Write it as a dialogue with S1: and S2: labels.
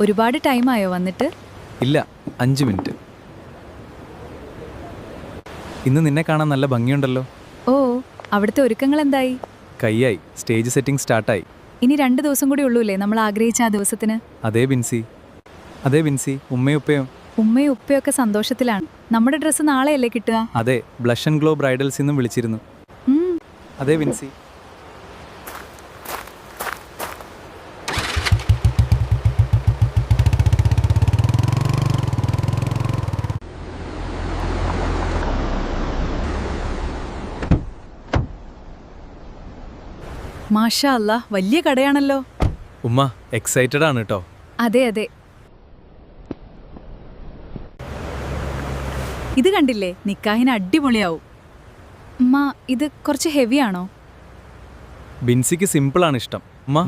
S1: ഒരുപാട് ടൈമായോ വന്നിട്ട്?
S2: ഇല്ല, 5 മിനിറ്റ്. ഇന്ന് നിന്നെ കാണാൻ നല്ല ഭംഗിയുണ്ടല്ലോ.
S1: ഓ, അവിടുത്തെ ഒരുക്കങ്ങൾ എന്തായി?
S2: കയ്യായി, സ്റ്റേജ് സെറ്റിംഗ് സ്റ്റാർട്ടായി.
S1: ഇനി 2 ദിവസം കൂടി ഉള്ളൂല്ലേ നമ്മൾ ആഗ്രഹിച്ച ആ ദിവസത്തിന്?
S2: അതേ ബിൻസി, ഉമ്മയും ഉപ്പയും.
S1: ഉമ്മയും ഉപ്പയൊക്കെ സന്തോഷത്തിലാണ്. നമ്മുടെ ഡ്രസ്സ് നാളെയല്ലേ കിട്ടുക?
S2: അതെ, ബ്ലഷ് ആൻഡ് ഗ്ലോ ബ്രൈഡൽസ് എന്നും വിളിച്ചിരുന്നു. അതെ ബിൻസി.
S1: മാഷാ അല്ലാ, വലിയ കടയാണല്ലോ.
S2: ഉമ്മ എക്സൈറ്റഡ് ആണ് കേട്ടോ.
S1: അതെ അതെ. ഇത് കണ്ടില്ലേ, നിക്കാഹിന് അടിപൊളിയാവും. ഉമ്മ, ഇത് കുറച്ച് ഹെവിയാണോ?
S2: ബിൻസിക്ക് സിമ്പിളാണ് ഇഷ്ടം. ഉമ്മ